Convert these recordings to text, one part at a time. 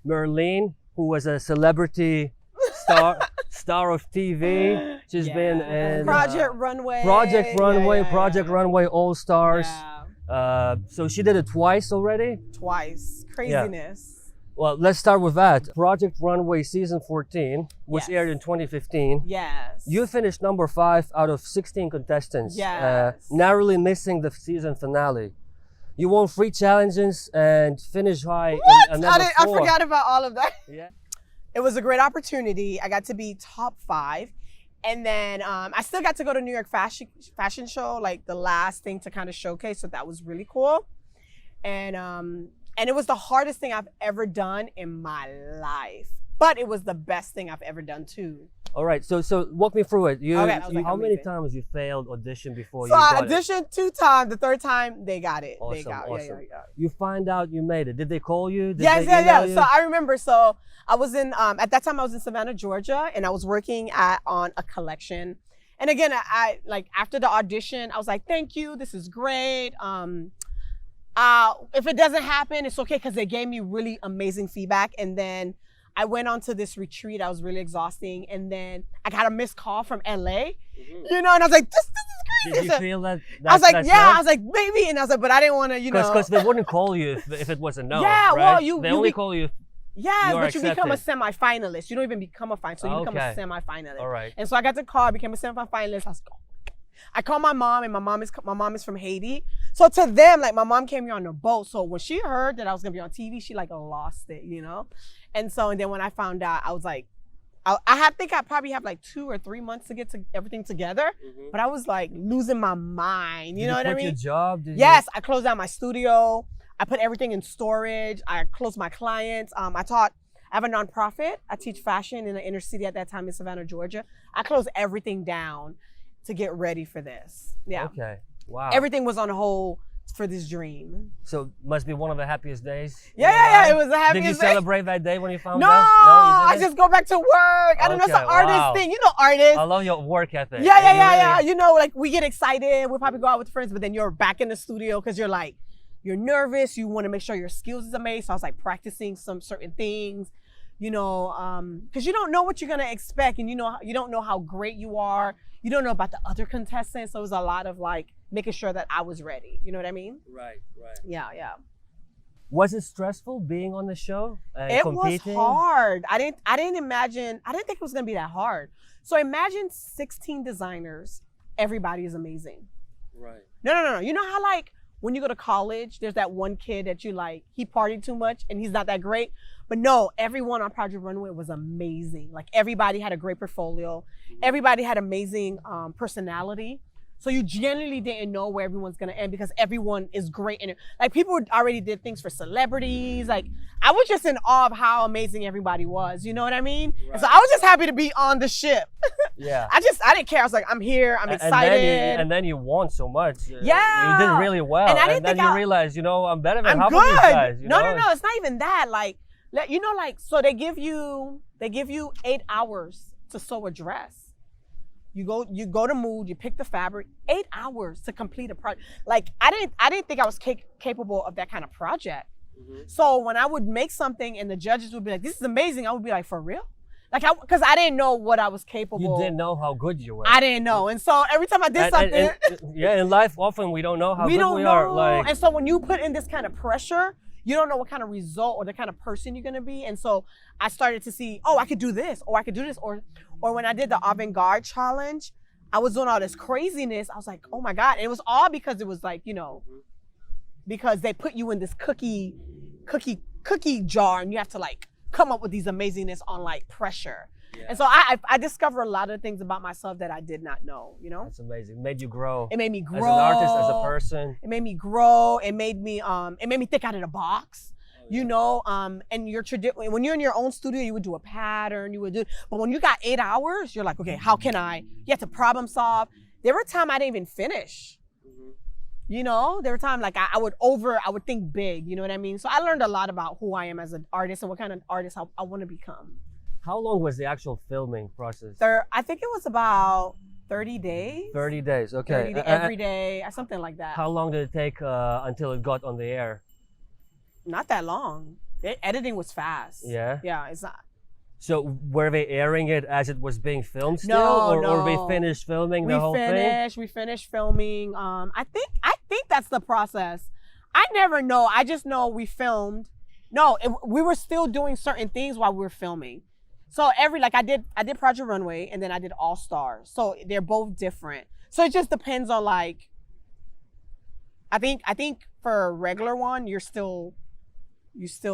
Merline, who was a celebrity star of TV. She's been in Project Runway. Project Runway All Stars. So she did it twice already. Twice. Craziness. Well, let's start with that. Project Runway season 14, which aired in 2015. Yes. You finished number 5 out of 16 contestants. Yes. Narrowly missing the season finale. You won 3 challenges and finished high What? in number 4. I forgot about all of that. Yeah. It was a great opportunity. I got to be top 5. And then I still got to go to New York fashion show, like the last thing to kind of showcase. So that was really cool. And it was the hardest thing I've ever done in my life. But it was the best thing I've ever done too. All right, so walk me through it. How many times you failed audition before you got it? So I auditioned 2 times. The 3rd time, they got it. Awesome, they got awesome. Yeah. You find out you made it. Did they call you? Yeah. So I remember, so I was in, at that time I was in Savannah, Georgia, and I was working on a collection. And again, I like after the audition, I was like, thank you, this is great. If it doesn't happen, it's okay, because they gave me really amazing feedback. And then I went on to this retreat. I was really exhausting. And then I got a missed call from LA, you know, and I was like, this is crazy. Did you feel that? I was like, yeah, I was like, maybe. And I was like, but I didn't want to, you know. Because they wouldn't call you if it was a no, yeah, right? well, they only call you. Yeah, but you become a accepted. semi-finalist. You don't even become a finalist, so you become a semi-finalist. All right. And so I got the call, I became a semi-finalist. I called my mom, and my mom is from Haiti. So to them, like, my mom came here on a boat. So when she heard that I was gonna be on TV, she like lost it, you know? And then when I found out, I was like, I think I probably have like 2 or 3 months to get to everything together. But I was like losing my mind, you know what I mean? Your job? Yes, I closed down my studio. I put everything in storage. I closed my clients. I have a nonprofit. I teach fashion in the inner city at that time in Savannah, Georgia. I closed everything down to get ready for this. Yeah. Okay. Wow. Everything was on hold for this dream. So must be one of the happiest days. Yeah, it was the happiest day. Did you celebrate that day when you found no, out? No, I just go back to work. I don't know, it's an artist thing. You know artists. I love your work ethic. Yeah. You know, like we get excited. We'll probably go out with friends, but then you're back in the studio because you're nervous. You want to make sure your skills is amazing. So I was like practicing some certain things, you know, because you don't know what you're going to expect, and you don't know how great you are. You don't know about the other contestants. So it was a lot of like making sure that I was ready. You know what I mean? Right. Yeah. Was it stressful being on the show? It competing? was hard. I didn't think it was going to be that hard. So imagine 16 designers. Everybody is amazing. Right. No. You know how like when you go to college, there's that one kid that you like, he partied too much and he's not that great. But no, everyone on Project Runway was amazing. Like everybody had a great portfolio. Everybody had amazing personality. So you genuinely didn't know where everyone's gonna end because everyone is great. And like people already did things for celebrities. Like I was just in awe of how amazing everybody was. You know what I mean? Right. And so I was just happy to be on the ship. Yeah. I didn't care. I was like, I'm here. I'm excited. And then you won so much. Yeah. You did really well. And then you realized, you know, I'm better than half of these guys. No. It's not even that. Like, you know, like, so they give you 8 hours to sew a dress. You go to Mood, you pick the fabric, 8 hours to complete a project. Like, I didn't think I was capable of that kind of project. So when I would make something and the judges would be like, this is amazing, I would be like, for real? Like, because I didn't know what I was capable. You didn't know how good you were. I didn't know. And so every time I did something. In life, often we don't know how good we are. Like, and so when you put in this kind of pressure, you don't know what kind of result or the kind of person you're going to be. And so I started to see, I could do this, or I could do this. Or when I did the avant-garde challenge, I was doing all this craziness. I was like, oh my God. And it was all because it was like, you know, because they put you in this cookie jar and you have to like come up with these amazingness on like pressure. Yeah. And so I discovered a lot of things about myself that I did not know, you know? That's amazing. It made you grow. It made me grow. As an artist, as a person. It made me grow. It made me think out of the box, you know? And when you're in your own studio, you would do a pattern, but when you got 8 hours, you're like, okay, how can you have to problem solve. There were times I didn't even finish. You know, there were times like I would think big, you know what I mean? So I learned a lot about who I am as an artist and what kind of artist I want to become. How long was the actual filming process? I think it was about 30 days. 30 days, okay. Every day, something like that. How long did it take until it got on the air? Not that long. Editing was fast. Yeah. Yeah, it's not. So were they airing it as it was being filmed still, No, or they no. finished filming the whole thing? We finished filming. I think that's the process. I never know. I just know we filmed. No, we were still doing certain things while we were filming. So I did Project Runway and then I did All Stars. So they're both different. So it just depends on like. I think for a regular one, you're still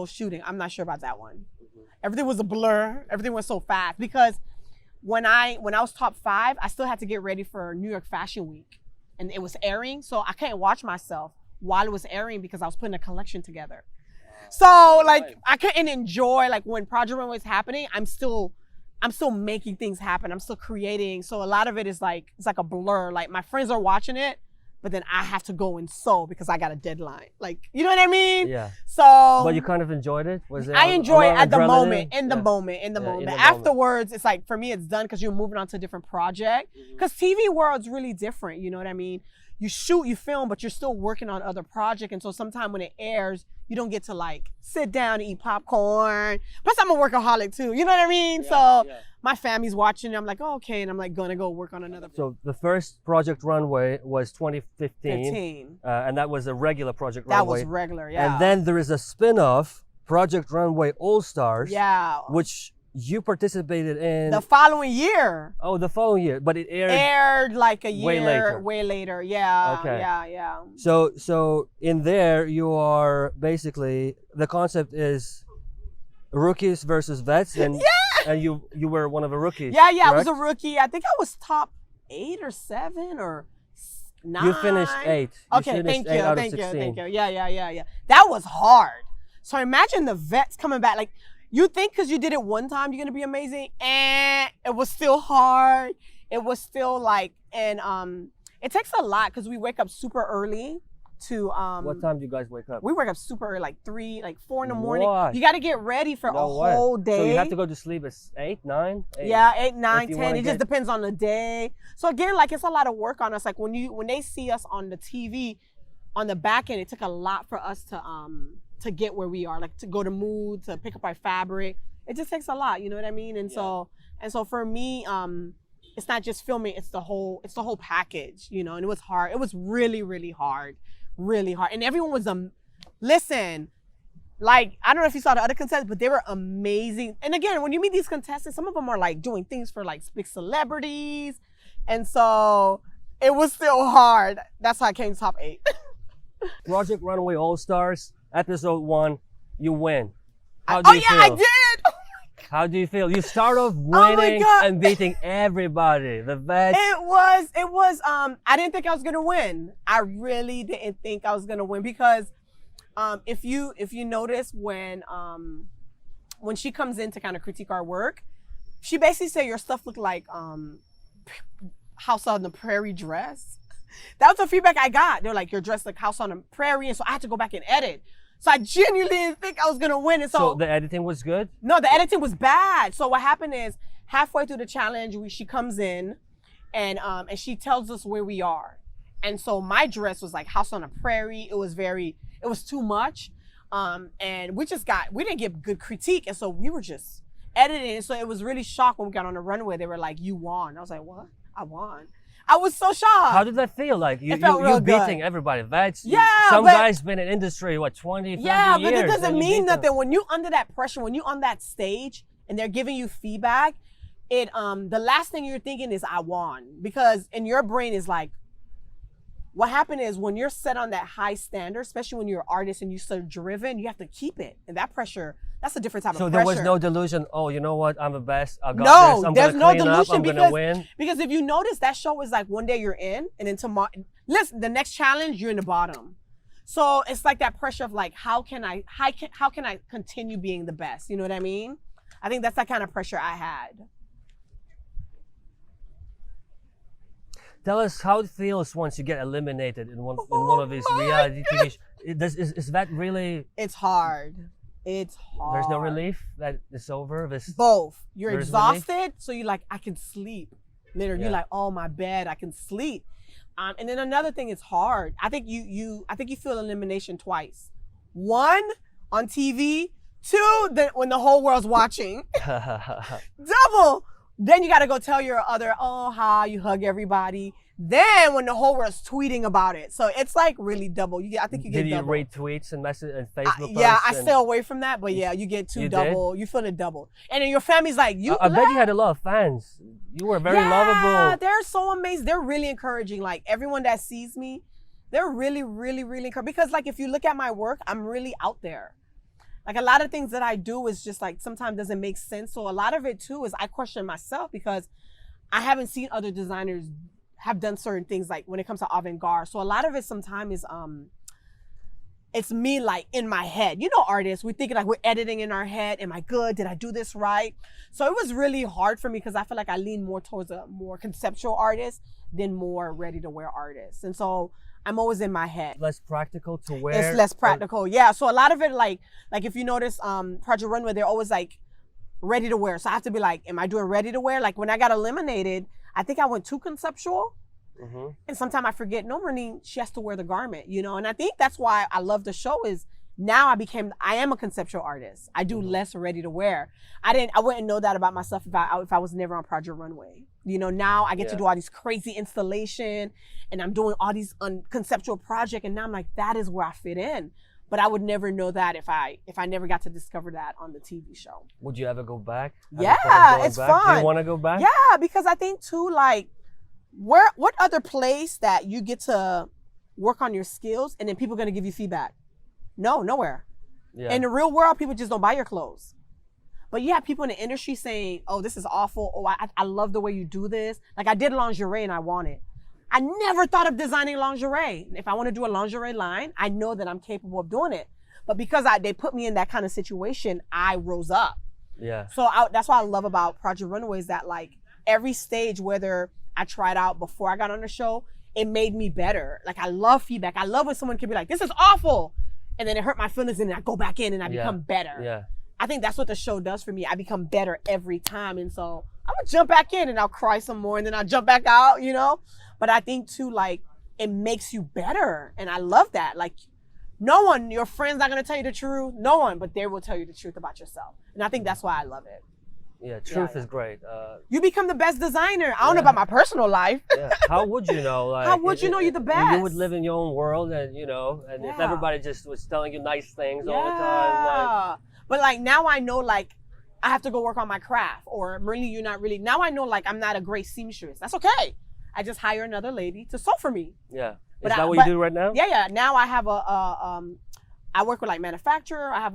shooting. I'm not sure about that one. Everything was a blur. Everything was so fast because when I was top 5, I still had to get ready for New York Fashion Week, and it was airing. So I couldn't watch myself while it was airing because I was putting a collection together. So like I couldn't enjoy like when Project Runway was happening. I'm still making things happen. I'm still creating. So a lot of it is like it's like a blur. Like my friends are watching it, but then I have to go and sew because I got a deadline. Like, you know what I mean? Yeah. So But you kind of enjoyed it? Was it I enjoy it at the moment, in the moment. Afterwards, it's like, for me, it's done because you're moving on to a different project. Because TV world's really different, you know what I mean? You shoot, you film, but you're still working on other projects. And so sometimes when it airs, you don't get to like sit down and eat popcorn. Plus I'm a workaholic too, you know what I mean? My family's watching, I'm like, oh, okay. And I'm like, gonna go work on another. So the first Project Runway was 2015. And that was a regular Project Runway. That was regular, yeah. And then there is a spin-off, Project Runway All Stars. Yeah. Which you participated in. The following year. Oh, the following year. But it aired like a year. Way later. Yeah. Okay. Yeah. So in there, you are basically, the concept is rookies versus vets. And and you were one of the rookies. Yeah, correct? I was a rookie. I think I was top 8 or 7 or 9. You finished 8. Okay, thank you. Yeah. That was hard. So imagine the vets coming back. Like, you think because you did it one time, you're gonna be amazing, and it was still hard. It was still like, and it takes a lot because we wake up super early to What time do you guys wake up? We wake up super early, like 4 in the morning. What? You got to get ready for a whole day. So you have to go to sleep at 8, 9? 8. Yeah, 8, 9, 10. It just depends on the day. So again, like, it's a lot of work on us. Like when they see us on the TV, on the back end, it took a lot for us to get where we are. Like to go to Mood, to pick up our fabric. It just takes a lot. You know what I mean? And so for me, it's not just filming. It's the whole package. You know, and it was hard. It was really, really hard. Really hard. And everyone was listen, like, I don't know if you saw the other contestants, but they were amazing. And again, when you meet these contestants, some of them are like doing things for like big celebrities. And so it was still hard. That's how I came to top 8. Project Runway All Stars, episode 1, you win. How do you feel? I did. How do you feel? You start off winning and beating everybody. The vets. It was, I didn't think I was gonna win. I really didn't think I was gonna win because if you notice when she comes in to kind of critique our work, she basically said your stuff looked like House on the Prairie dress. That was the feedback I got. They're like, you're dressed like House on the Prairie, and so I had to go back and edit. So I genuinely didn't think I was gonna win. And so the editing was good? No, the editing was bad. So what happened is halfway through the challenge, she comes in and she tells us where we are. And so my dress was like House on the Prairie. It was too much. And we didn't get good critique. And so we were just editing. So it was really shocked when we got on the runway. They were like, you won. I was like, what? I won. I was so shocked. How did that feel? Like you're beating everybody. That's some guys been in industry 20, 30 years. Yeah, but it doesn't mean nothing. When you're under that pressure, when you're on that stage and they're giving you feedback, the last thing you're thinking is I won. Because in your brain is like, what happened is when you're set on that high standard, especially when you're an artist and you're so driven, you have to keep it. And that pressure, that's a different type of pressure. So there was no delusion, oh, you know what, I'm the best, I got this, I'm there's gonna no clean up, I'm gonna win. Because if you notice, that show is like one day you're in, and then tomorrow, listen, the next challenge, you're in the bottom. So it's like that pressure of like, how can I continue being the best? You know what I mean? I think that's that kind of pressure I had. Tell us how it feels once you get eliminated in one of these reality TV shows. Is that really? It's hard. It's hard. There's no relief that it's over? Both. You're exhausted, so you're like, I can sleep. Literally, you're like, oh, my bed, I can sleep. And then another thing, it's hard. I think you feel elimination twice. One, on TV. Two, when the whole world's watching. Double, then you got to go tell your other, oh, hi, you hug everybody. Then when the whole world's tweeting about it. So it's like really double. I think you get double. Did you retweets and message and Facebook posts? Yeah, I stay away from that, but yeah, you get double. You feel it double. And then your family's like, I bet you had a lot of fans. You were very lovable. Yeah, they're so amazing. They're really encouraging. Like everyone that sees me, they're really, really, really encouraging. Because like if you look at my work, I'm really out there. Like a lot of things that I do is just like sometimes doesn't make sense. So a lot of it too is I question myself because I haven't seen other designers have done certain things like when it comes to avant-garde. So a lot of it sometimes is it's me like in my head. You know, artists, we're thinking like we're editing in our head. Am I good? Did I do this right? So it was really hard for me because I feel like I lean more towards a more conceptual artist than more ready-to-wear artist. And so I'm always in my head. Less practical to wear. It's less practical, yeah. So a lot of it like if you notice Project Runway, they're always like ready to wear. So I have to be like, am I doing ready to wear? Like when I got eliminated, I think I went too conceptual. Mm-hmm. And sometimes I forget, no, Merline, she has to wear the garment, you know? And I think that's why I love the show is now I am a conceptual artist. I do less ready to wear. I wouldn't know that about myself if I was never on Project Runway. You know, now I get to do all these crazy installation and I'm doing all these conceptual project. And now I'm like, that is where I fit in. But I would never know that if I never got to discover that on the TV show. Would you ever go back? Yeah, it's fun. Do you want to go back? Yeah, because I think too, like, what other place that you get to work on your skills and then people are going to give you feedback? No, nowhere. Yeah. In the real world, people just don't buy your clothes. But you have people in the industry saying, oh, this is awful. Oh, I love the way you do this. Like I did lingerie and I want it. I never thought of designing lingerie. If I want to do a lingerie line, I know that I'm capable of doing it. But because they put me in that kind of situation, I rose up. Yeah. So that's what I love about Project Runway is that like every stage, whether I tried out before I got on the show, it made me better. Like I love feedback. I love when someone can be like, this is awful. And then it hurt my feelings and then I go back in and I become better. Yeah. I think that's what the show does for me. I become better every time. And so I'm gonna jump back in and I'll cry some more and then I'll jump back out, you know? But I think too, like, it makes you better. And I love that. Like, no one, your friend's not gonna tell you the truth. No one, but they will tell you the truth about yourself. And I think that's why I love it. Yeah, truth is great. You become the best designer. I don't know about my personal life. How would you know? Like, how would you know you're the best? You would live in your own world and, you know, and if everybody just was telling you nice things all the time. Like... But like now I know like I have to go work on my craft or Merline, you're not really, now I know like I'm not a great seamstress. That's okay. I just hire another lady to sew for me. Yeah. Is that what you do right now? Yeah. Now I have I work with like manufacturer. I have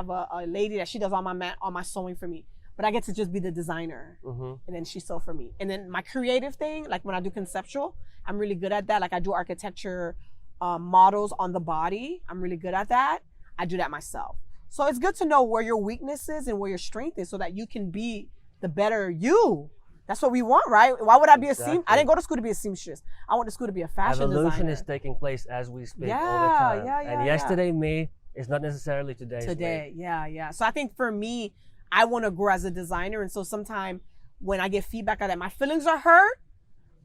a lady that she does all my sewing for me. But I get to just be the designer and then she sew for me. And then my creative thing, like when I do conceptual, I'm really good at that. Like I do architecture models on the body. I'm really good at that. I do that myself. So it's good to know where your weakness is and where your strength is so that you can be the better you. That's what we want, right? Why would I be a seam? I didn't go to school to be a seamstress. I went to school to be a fashion designer. Evolution is taking place as we speak all the time. And yesterday me is not necessarily today's me. Yeah. So I think for me, I want to grow as a designer. And so sometimes when I get feedback on that, my feelings are hurt,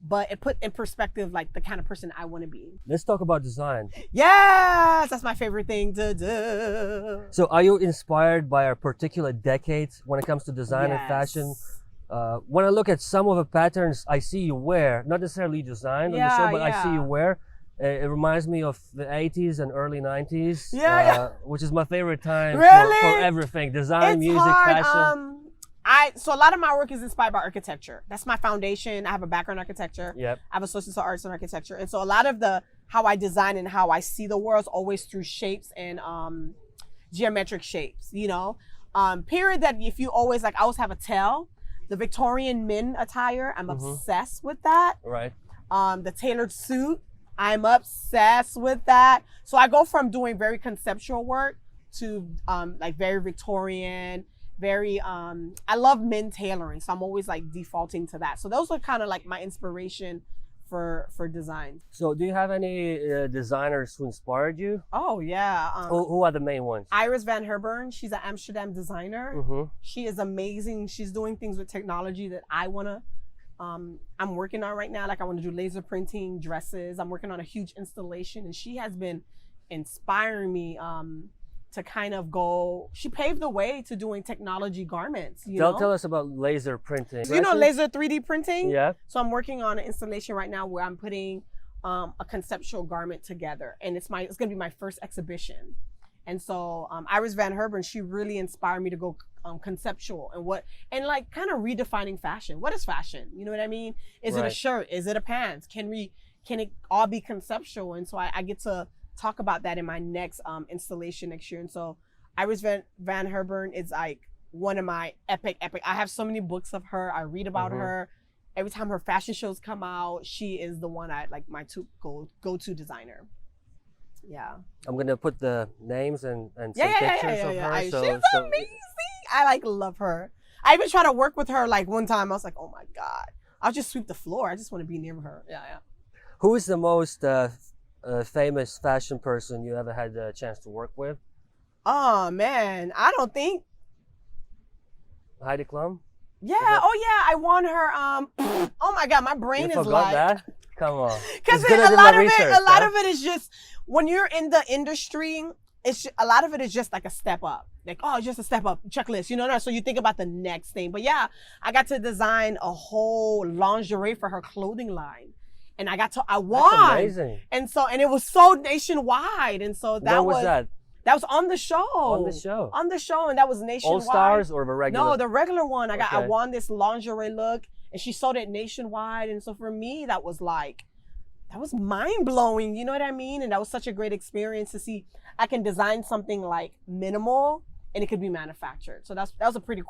but it put in perspective like the kind of person I want to be. Let's talk about design. Yes, that's my favorite thing to do. So are you inspired by a particular decade when it comes to design and fashion? When I look at some of the patterns I see you wear, not necessarily designed on the show, but I see you wear, it reminds me of the 80s and early 90s, which is my favorite time for everything, design, music, fashion. So a lot of my work is inspired by architecture. That's my foundation. I have a background in architecture. Yep. I have associates of arts in architecture. And so a lot of how I design and how I see the world is always through shapes and geometric shapes, you know? Period that if you always, like I always have a tail. The Victorian men attire, I'm obsessed with that. Right. The tailored suit, I'm obsessed with that. So I go from doing very conceptual work to like very Victorian, very, I love men tailoring. So I'm always like defaulting to that. So those are kind of like my inspiration for design. So do you have any designers who inspired you? Oh yeah. Who are the main ones? Iris Van Herburn, she's an Amsterdam designer. She is amazing. She's doing things with technology that I wanna, I'm working on right now. Like I wanna do laser printing dresses. I'm working on a huge installation and she has been inspiring me to kind of go, she paved the way to doing technology garments. Tell us about laser printing. So, laser 3D printing? Yeah. So I'm working on an installation right now where I'm putting a conceptual garment together, and it's going to be my first exhibition. And so Iris Van Herben, she really inspired me to go conceptual and like kind of redefining fashion. What is fashion? You know what I mean? Is it a shirt? Is it a pants? Can it all be conceptual? And so I get to talk about that in my next installation next year. And so Iris Van Herben is like one of my epic. I have so many books of her. I read about her. Every time her fashion shows come out, she is the one I like, my go-to designer. Yeah. I'm gonna put the names and some pictures of her. She's amazing. I love her. I even tried to work with her like one time. I was like, oh my God. I'll just sweep the floor. I just want to be near her. Yeah. Who is the most famous fashion person you ever had the chance to work with? Oh man, I don't think. Heidi Klum? Yeah. I won her. Oh my God, my brain is like. That? Come on. Because a lot of it is just when you're in the industry. A lot of it is just like a step up. Like, oh, just a step up checklist, So you think about the next thing. But yeah, I got to design a whole lingerie for her clothing line. And I won. That's amazing. And it was so nationwide. And so that was that? That was on the show. On the show, and that was nationwide. All Stars or the regular? No, the regular one. I won this lingerie look, and she sold it nationwide. And so for me, that was mind blowing. You know what I mean? And that was such a great experience to see I can design something like minimal and it could be manufactured. So that was a pretty cool.